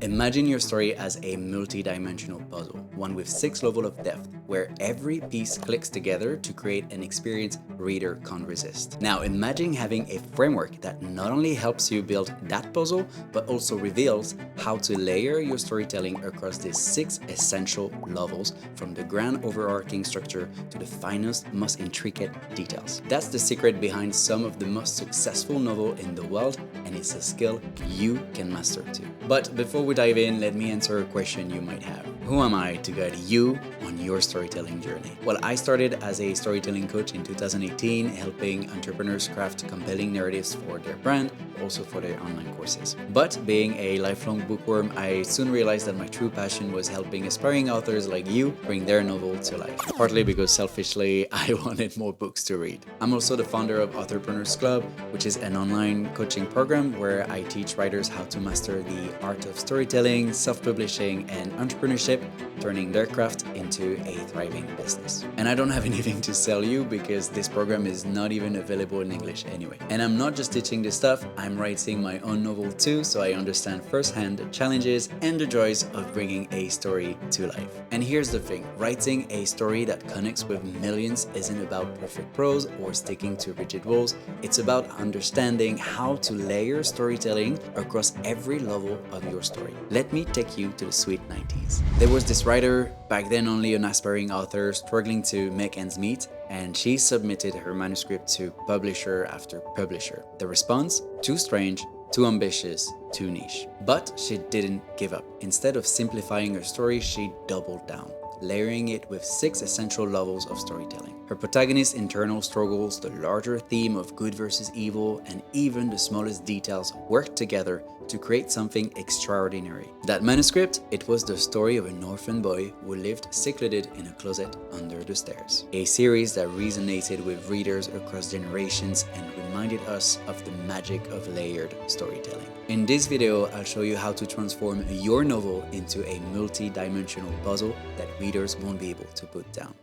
Imagine your story as a multi-dimensional puzzle, one with 6 levels of depth, where every piece clicks together to create an experience reader can't resist. Now imagine having a framework that not only helps you build that puzzle, but also reveals how to layer your storytelling across these 6 essential levels, from the grand overarching structure to the finest, most intricate details. That's the secret behind some of the most successful novels in the world, and it's a skill you can master too. But before we dive in, let me answer a question you might have. Who am I to guide you on your storytelling journey? Well, I started as a storytelling coach in 2018, helping entrepreneurs craft compelling narratives for their brand, also for their online courses. But being a lifelong bookworm, I soon realized that my true passion was helping aspiring authors like you bring their novel to life. Partly because selfishly, I wanted more books to read. I'm also the founder of Authorpreneurs Club, which is an online coaching program where I teach writers how to master the art of storytelling, self-publishing, and entrepreneurship, turning their craft into a thriving business. And I don't have anything to sell you because this program is not even available in English anyway. And I'm not just teaching this stuff, I'm writing my own novel too, so I understand firsthand the challenges and the joys of bringing a story to life. And here's the thing, writing a story that connects with millions isn't about perfect prose or sticking to rigid rules. It's about understanding how to layer storytelling across every level of your story. Let me take you to the sweet 90s. There was this writer, back then only an aspiring author, struggling to make ends meet, and she submitted her manuscript to publisher after publisher. The response? Too strange, too ambitious, too niche. But she didn't give up. Instead of simplifying her story, she doubled down, layering it with 6 essential levels of storytelling. Her protagonist's internal struggles, the larger theme of good versus evil, and even the smallest details worked together to create something extraordinary. That manuscript, it was the story of an orphan boy who lived secluded in a closet under the stairs. A series that resonated with readers across generations and reminded us of the magic of layered storytelling. In this video, I'll show you how to transform your novel into a multi-dimensional puzzle that readers won't be able to put down.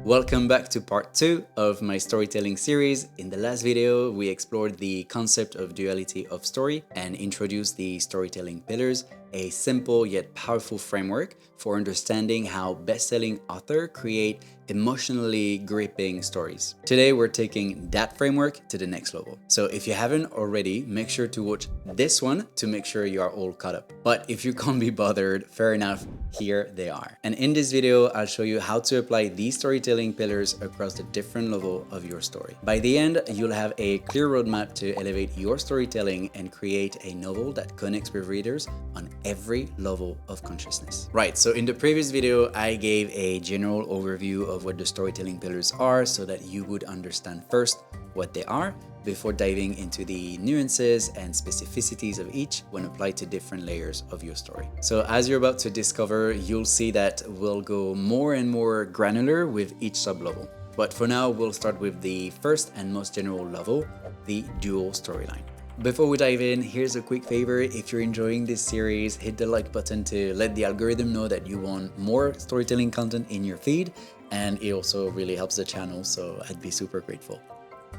Welcome back to part 2 of my storytelling series. In the last video, we explored the concept of duality of story and introduced the storytelling pillars, a simple yet powerful framework for understanding how best-selling authors create emotionally gripping stories. Today, we're taking that framework to the next level. So if you haven't already, make sure to watch this one to make sure you are all caught up. But if you can't be bothered, fair enough, here they are. And in this video, I'll show you how to apply these storytelling pillars across the different levels of your story. By the end, you'll have a clear roadmap to elevate your storytelling and create a novel that connects with readers on every level of consciousness. Right, so in the previous video, I gave a general overview of what the storytelling pillars are so that you would understand first what they are before diving into the nuances and specificities of each when applied to different layers of your story. So as you're about to discover, you'll see that we'll go more and more granular with each sub-level. But for now, we'll start with the first and most general level, the dual storyline. Before we dive in, here's a quick favor. If you're enjoying this series, hit the like button to let the algorithm know that you want more storytelling content in your feed, and it also really helps the channel, so I'd be super grateful.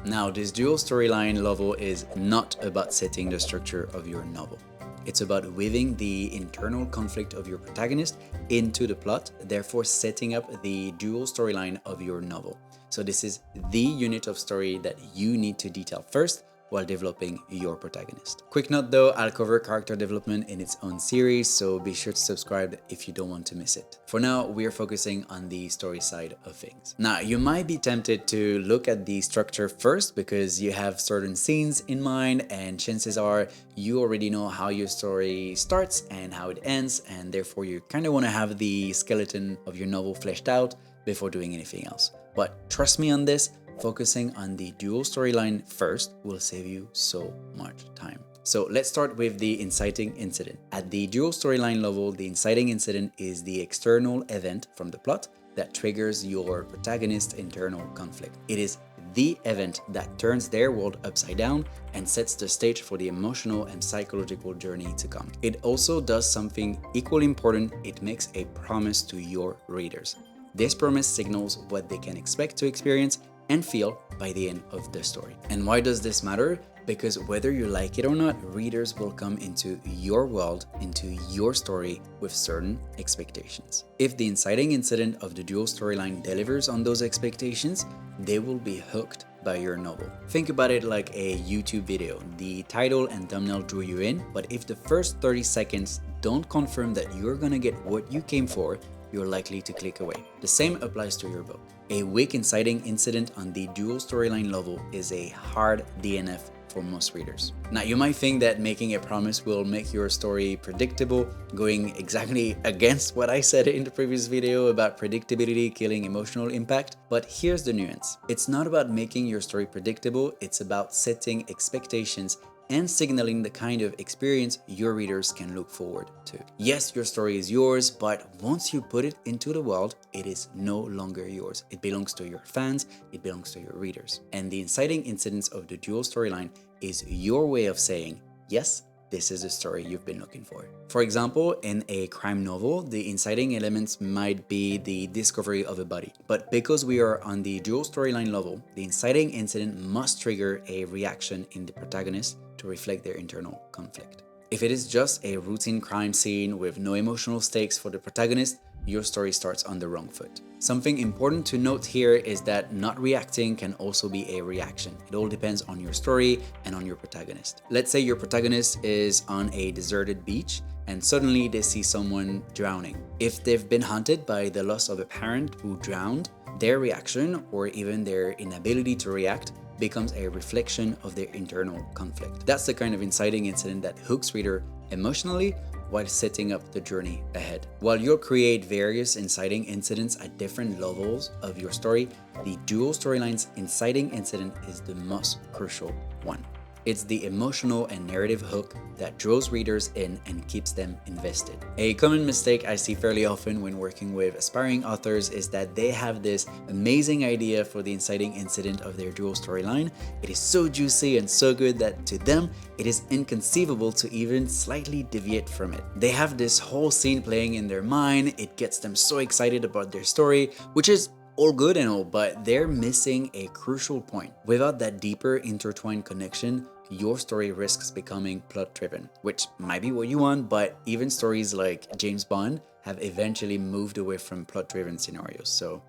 Now, this dual storyline level is not about setting the structure of your novel. It's about weaving the internal conflict of your protagonist into the plot, therefore setting up the dual storyline of your novel. So this is the unit of story that you need to detail first while developing your protagonist. Quick note though, I'll cover character development in its own series, so be sure to subscribe if you don't want to miss it. For now, we are focusing on the story side of things. Now, you might be tempted to look at the structure first because you have certain scenes in mind, and chances are you already know how your story starts and how it ends, and therefore you kind of want to have the skeleton of your novel fleshed out before doing anything else. But trust me on this, focusing on the dual storyline first will save you so much time. So let's start with the inciting incident. At the dual storyline level, the inciting incident is the external event from the plot that triggers your protagonist's internal conflict. It is the event that turns their world upside down and sets the stage for the emotional and psychological journey to come. It also does something equally important. It makes a promise to your readers. This promise signals what they can expect to experience and feel by the end of the story. And why does this matter? Because whether you like it or not, readers will come into your world, into your story with certain expectations. If the inciting incident of the dual storyline delivers on those expectations, they will be hooked by your novel. Think about it like a YouTube video. The title and thumbnail drew you in, but if the first 30 seconds don't confirm that you're gonna get what you came for, you're likely to click away. The same applies to your book. A weak inciting incident on the dual storyline level is a hard DNF for most readers. Now, you might think that making a promise will make your story predictable, going exactly against what I said in the previous video about predictability killing emotional impact, but here's the nuance. It's not about making your story predictable, it's about setting expectations and signaling the kind of experience your readers can look forward to. Yes, your story is yours, but once you put it into the world, it is no longer yours. It belongs to your fans, it belongs to your readers. And the inciting incidents of the dual storyline is your way of saying, yes, this is the story you've been looking for. For example, in a crime novel, the inciting elements might be the discovery of a body. But because we are on the dual storyline level, the inciting incident must trigger a reaction in the protagonist to reflect their internal conflict. If it is just a routine crime scene with no emotional stakes for the protagonist, your story starts on the wrong foot. Something important to note here is that not reacting can also be a reaction. It all depends on your story and on your protagonist. Let's say your protagonist is on a deserted beach and suddenly they see someone drowning. If they've been haunted by the loss of a parent who drowned, their reaction or even their inability to react becomes a reflection of their internal conflict. That's the kind of inciting incident that hooks reader emotionally while setting up the journey ahead. While you'll create various inciting incidents at different levels of your story, the dual storyline's inciting incident is the most crucial one. It's the emotional and narrative hook that draws readers in and keeps them invested. A common mistake I see fairly often when working with aspiring authors is that they have this amazing idea for the inciting incident of their dual storyline. It is so juicy and so good that to them, it is inconceivable to even slightly deviate from it. They have this whole scene playing in their mind, it gets them so excited about their story, which is all good and all, but they're missing a crucial point. Without that deeper intertwined connection, your story risks becoming plot-driven, which might be what you want, but even stories like James Bond have eventually moved away from plot-driven scenarios, so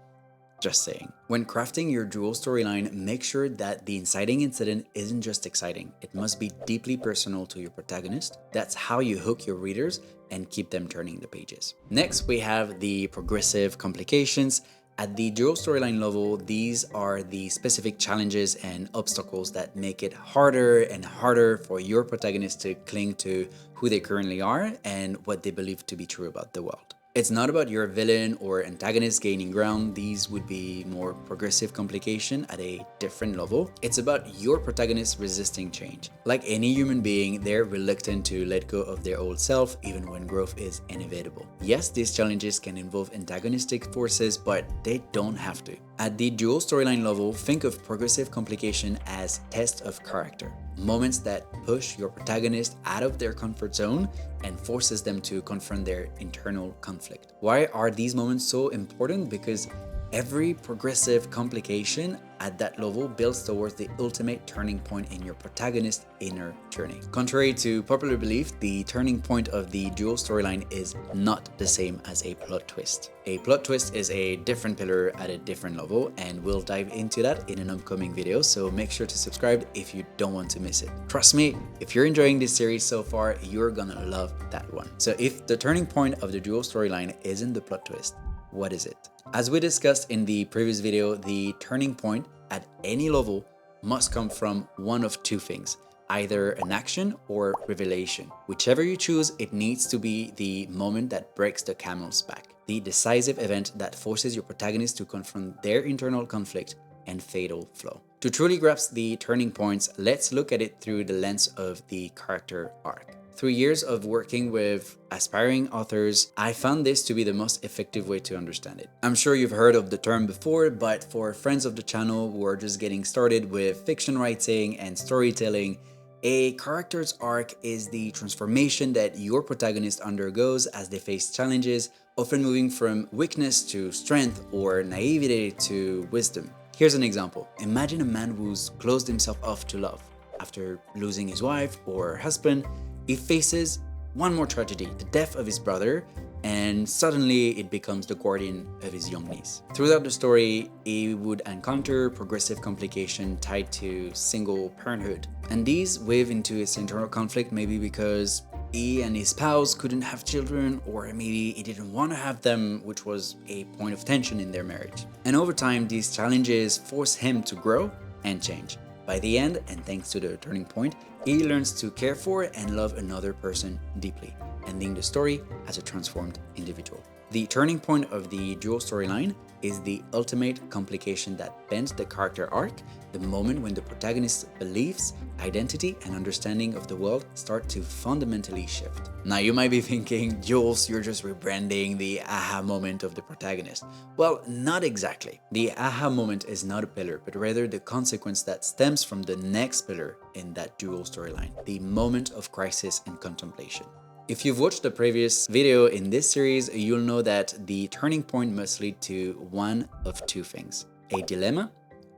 just saying. When crafting your dual storyline, make sure that the inciting incident isn't just exciting. It must be deeply personal to your protagonist. That's how you hook your readers and keep them turning the pages. Next, we have the progressive complications. At the dual storyline level, these are the specific challenges and obstacles that make it harder and harder for your protagonist to cling to who they currently are and what they believe to be true about the world. It's not about your villain or antagonist gaining ground. These would be more progressive complication at a different level. It's about your protagonist resisting change. Like any human being, they're reluctant to let go of their old self even when growth is inevitable. Yes, these challenges can involve antagonistic forces, but they don't have to. At the dual storyline level, think of progressive complication as tests of character. Moments that push your protagonist out of their comfort zone and forces them to confront their internal conflict. Why are these moments so important? Because every progressive complication at that level builds towards the ultimate turning point in your protagonist's inner journey. Contrary to popular belief, the turning point of the dual storyline is not the same as a plot twist. A plot twist is a different pillar at a different level, and we'll dive into that in an upcoming video, so make sure to subscribe if you don't want to miss it. Trust me, if you're enjoying this series so far, you're gonna love that one. So if the turning point of the dual storyline isn't the plot twist, what is it? As we discussed in the previous video, the turning point at any level must come from one of two things, either an action or revelation. Whichever you choose, it needs to be the moment that breaks the camel's back, the decisive event that forces your protagonist to confront their internal conflict and fatal flaw. To truly grasp the turning points, let's look at it through the lens of the character arc. Through years of working with aspiring authors, I found this to be the most effective way to understand it. I'm sure you've heard of the term before, but for friends of the channel who are just getting started with fiction writing and storytelling, a character's arc is the transformation that your protagonist undergoes as they face challenges, often moving from weakness to strength or naivety to wisdom. Here's an example. Imagine a man who's closed himself off to love. After losing his wife or husband, he faces one more tragedy, the death of his brother, and suddenly it becomes the guardian of his young niece. Throughout the story, he would encounter progressive complications tied to single parenthood, and these weave into his internal conflict, maybe because he and his spouse couldn't have children, or maybe he didn't want to have them, which was a point of tension in their marriage. And over time, these challenges force him to grow and change. By the end, and thanks to the turning point, he learns to care for and love another person deeply, ending the story as a transformed individual. The turning point of the dual storyline is the ultimate complication that bends the character arc, the moment when the protagonist's beliefs, identity, and understanding of the world start to fundamentally shift. Now you might be thinking, Jules, you're just rebranding the aha moment of the protagonist. Well, not exactly. The aha moment is not a pillar, but rather the consequence that stems from the next pillar in that dual storyline, the moment of crisis and contemplation. If you've watched the previous video in this series, you'll know that the turning point must lead to one of two things: a dilemma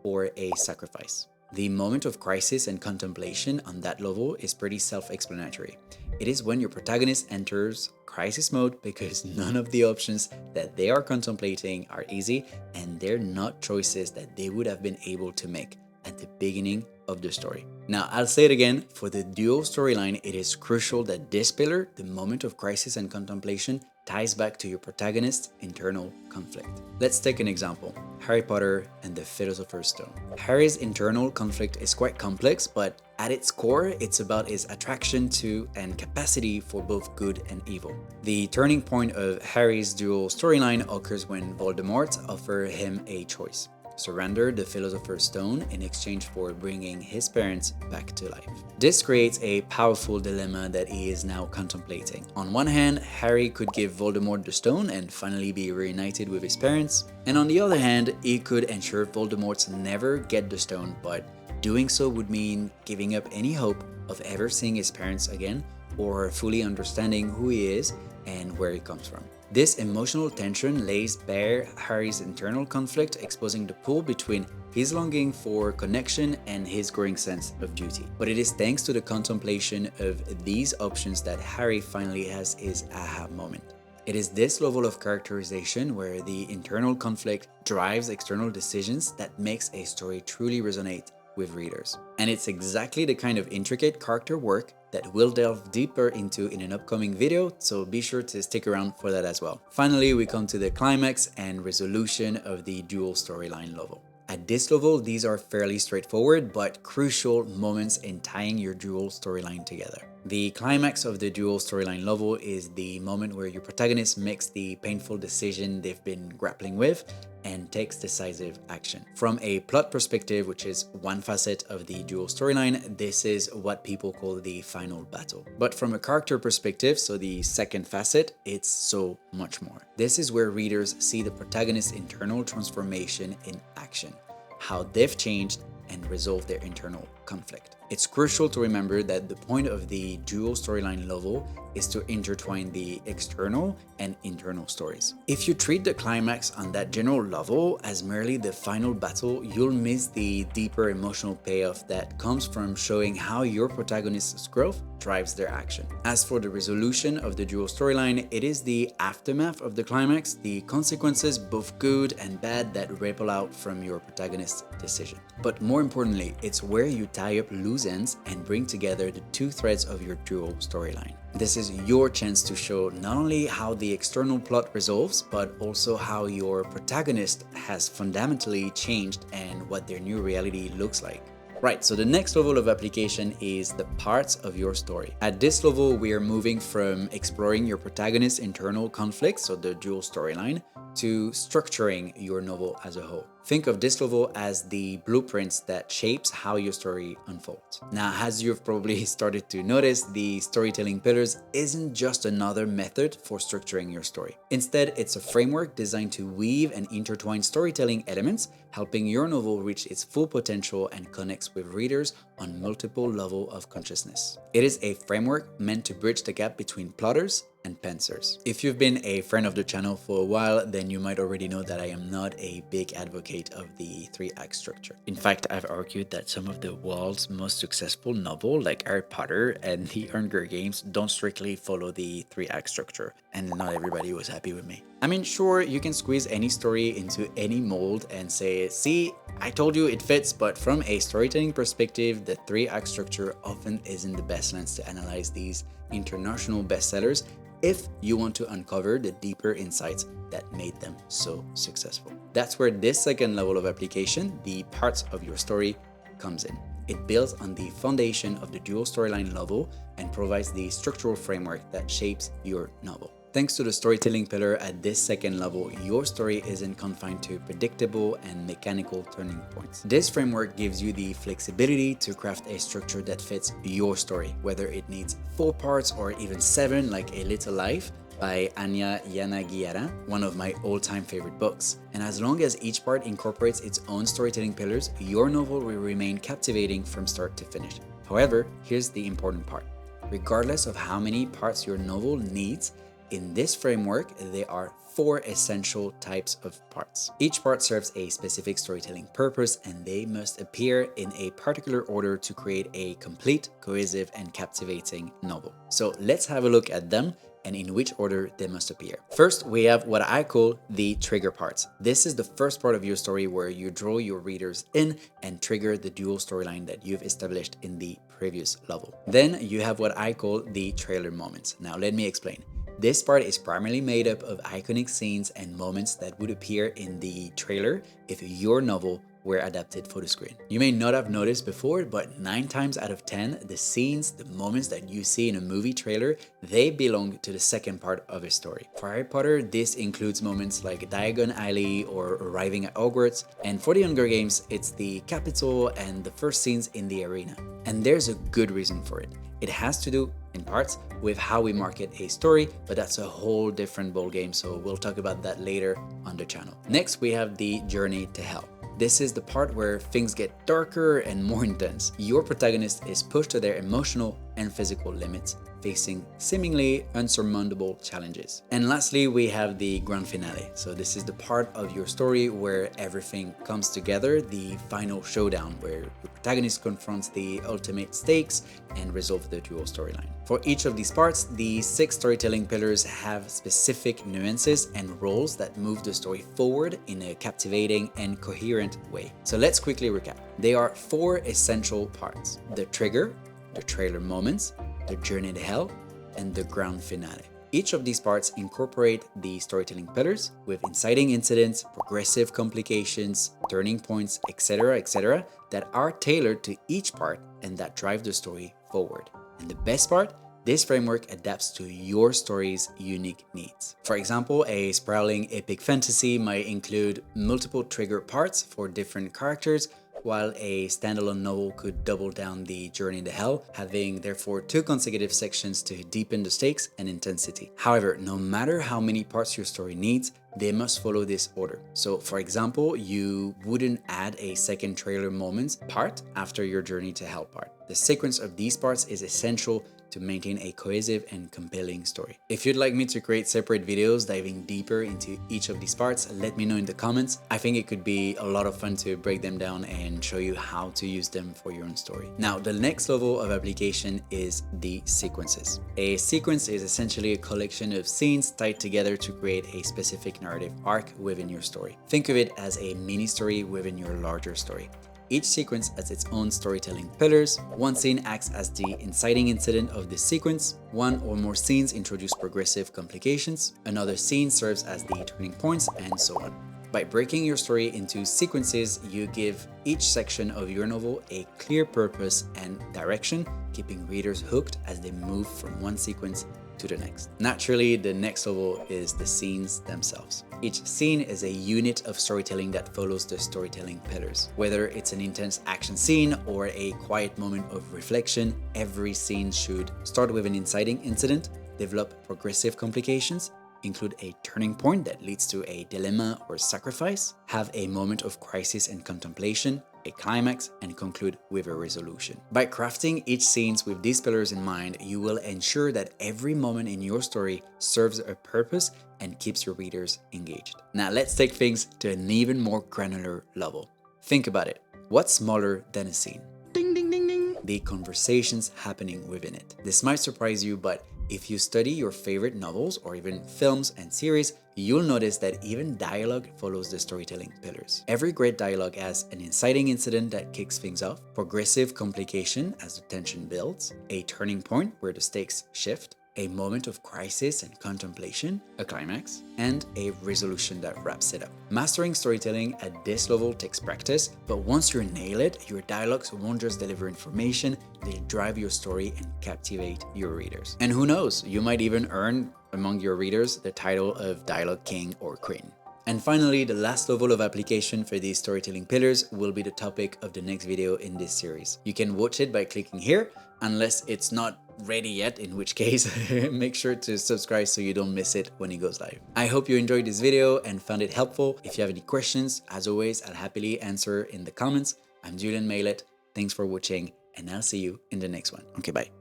or a sacrifice. The moment of crisis and contemplation on that level is pretty self-explanatory. It is when your protagonist enters crisis mode because none of the options that they are contemplating are easy, and they're not choices that they would have been able to make at the beginning of the story. Now, I'll say it again, for the dual storyline, it is crucial that this pillar, the moment of crisis and contemplation, ties back to your protagonist's internal conflict. Let's take an example: Harry Potter and the Philosopher's Stone. Harry's internal conflict is quite complex, but at its core, it's about his attraction to and capacity for both good and evil. The turning point of Harry's dual storyline occurs when Voldemort offers him a choice: surrender the Philosopher's Stone in exchange for bringing his parents back to life. This creates a powerful dilemma that he is now contemplating. On one hand, Harry could give Voldemort the stone and finally be reunited with his parents, and on the other hand, he could ensure Voldemort never get the stone, but doing so would mean giving up any hope of ever seeing his parents again or fully understanding who he is and where he comes from. This emotional tension lays bare Harry's internal conflict, exposing the pull between his longing for connection and his growing sense of duty. But it is thanks to the contemplation of these options that Harry finally has his aha moment. It is this level of characterization where the internal conflict drives external decisions that makes a story truly resonate with readers. And it's exactly the kind of intricate character work that we'll delve deeper into in an upcoming video, so be sure to stick around for that as well. Finally, we come to the climax and resolution of the dual storyline level. At this level, these are fairly straightforward but crucial moments in tying your dual storyline together. The climax of the dual storyline level is the moment where your protagonist makes the painful decision they've been grappling with and takes decisive action. From a plot perspective, which is one facet of the dual storyline, this is what people call the final battle. But from a character perspective, so the second facet, it's so much more. This is where readers see the protagonist's internal transformation in action, how they've changed and resolved their internal conflict. It's crucial to remember that the point of the dual storyline level is to intertwine the external and internal stories. If you treat the climax on that general level as merely the final battle, you'll miss the deeper emotional payoff that comes from showing how your protagonist's growth drives their action. As for the resolution of the dual storyline, it is the aftermath of the climax, the consequences, both good and bad, that ripple out from your protagonist's decision. But more importantly, it's where you tie up loose ends and bring together the two threads of your dual storyline. This is your chance to show not only how the external plot resolves, but also how your protagonist has fundamentally changed and what their new reality looks like. Right, so the next level of application is the parts of your story. At this level, we are moving from exploring your protagonist's internal conflicts, so the dual storyline, to structuring your novel as a whole. Think of this level as the blueprints that shapes how your story unfolds. Now, as you've probably started to notice, the storytelling pillars isn't just another method for structuring your story. Instead, it's a framework designed to weave and intertwine storytelling elements, helping your novel reach its full potential and connects with readers on multiple levels of consciousness. It is a framework meant to bridge the gap between plotters and pantsers. If you've been a friend of the channel for a while, then you might already know that I am not a big advocate of the 3-act structure. In fact, I've argued that some of the world's most successful novels, like Harry Potter and the Hunger Games, don't strictly follow the 3-act structure, and not everybody was happy with me. I mean, sure, you can squeeze any story into any mold and say, see, I told you it fits, but from a storytelling perspective, the 3-act structure often isn't the best lens to analyze these international bestsellers if you want to uncover the deeper insights that made them so successful. That's where this second level of application, the parts of your story, comes in. It builds on the foundation of the dual storyline novel and provides the structural framework that shapes your novel. Thanks to the storytelling pillar at this second level, your story isn't confined to predictable and mechanical turning points. This framework gives you the flexibility to craft a structure that fits your story, whether it needs 4 parts or even 7 like A Little Life by Anya Yanagihara, one of my all-time favorite books. And as long as each part incorporates its own storytelling pillars, your novel will remain captivating from start to finish. However, here's the important part. Regardless of how many parts your novel needs, in this framework, there are 4 essential types of parts. Each part serves a specific storytelling purpose, and they must appear in a particular order to create a complete, cohesive, and captivating novel. So let's have a look at them and in which order they must appear. First, we have what I call the trigger parts. This is the first part of your story where you draw your readers in and trigger the dual storyline that you've established in the previous level. Then you have what I call the trailer moments. Now let me explain. This part is primarily made up of iconic scenes and moments that would appear in the trailer if your novel were adapted for the screen. You may not have noticed before, but 9 times out of 10, the scenes, the moments that you see in a movie trailer, they belong to the second part of a story. For Harry Potter, this includes moments like Diagon Alley or arriving at Hogwarts, and for the Hunger Games, it's the Capitol and the first scenes in the arena. And there's a good reason for it. It has to do, in parts, with how we market a story, but that's a whole different ballgame, so we'll talk about that later on the channel. Next, we have the Journey to Hell. This is the part where things get darker and more intense. Your protagonist is pushed to their emotional and physical limits, facing seemingly unsurmountable challenges. And lastly, we have the grand finale. So this is the part of your story where everything comes together, the final showdown where your protagonist confronts the ultimate stakes and resolve the dual storyline. For each of these parts, the 6 storytelling pillars have specific nuances and roles that move the story forward in a captivating and coherent way. So let's quickly recap. There are 4 essential parts: the trigger, the trailer moments, the journey to hell, and the grand finale. Each of these parts incorporate the storytelling pillars with inciting incidents, progressive complications, turning points, etc., that are tailored to each part and that drive the story forward. And the best part, this framework adapts to your story's unique needs. For example, a sprawling epic fantasy might include multiple trigger parts for different characters, while a standalone novel could double down the journey to hell, having therefore 2 consecutive sections to deepen the stakes and intensity. However, no matter how many parts your story needs, they must follow this order. So for example, you wouldn't add a second trailer moments part after your journey to hell part. The sequence of these parts is essential to maintain a cohesive and compelling story. If you'd like me to create separate videos diving deeper into each of these parts, let me know in the comments. I think it could be a lot of fun to break them down and show you how to use them for your own story. Now, the next level of application is the sequences. A sequence is essentially a collection of scenes tied together to create a specific narrative arc within your story. Think of it as a mini story within your larger story. Each sequence has its own storytelling pillars. One scene acts as the inciting incident of this sequence. One or more scenes introduce progressive complications. Another scene serves as the turning points, and so on. By breaking your story into sequences, you give each section of your novel a clear purpose and direction, keeping readers hooked as they move from one sequence to the next. Naturally, the next level is the scenes themselves. Each scene is a unit of storytelling that follows the storytelling pillars. Whether it's an intense action scene or a quiet moment of reflection, every scene should start with an inciting incident, develop progressive complications, include a turning point that leads to a dilemma or sacrifice, have a moment of crisis and contemplation, a climax, and conclude with a resolution. By crafting each scene with these pillars in mind, you will ensure that every moment in your story serves a purpose and keeps your readers engaged. Now let's take things to an even more granular level. Think about it. What's smaller than a scene? Ding, ding, ding, ding. The conversations happening within it. This might surprise you, but if you study your favorite novels or even films and series, you'll notice that even dialogue follows the storytelling pillars. Every great dialogue has an inciting incident that kicks things off, progressive complication as the tension builds, a turning point where the stakes shift, a moment of crisis and contemplation, a climax, and a resolution that wraps it up. Mastering storytelling at this level takes practice, but once you nail it, your dialogues won't just deliver information, they drive your story and captivate your readers. And who knows, you might even earn among your readers the title of Dialogue King or Queen. And finally, the last level of application for these storytelling pillars will be the topic of the next video in this series. You can watch it by clicking here, unless it's not ready yet, in which case make sure to subscribe so you don't miss it when it goes live. I hope you enjoyed this video and found it helpful. If you have any questions, as always, I'll happily answer in the comments. I'm Julian Maillet. Thanks for watching, and I'll see you in the next one. Okay, bye.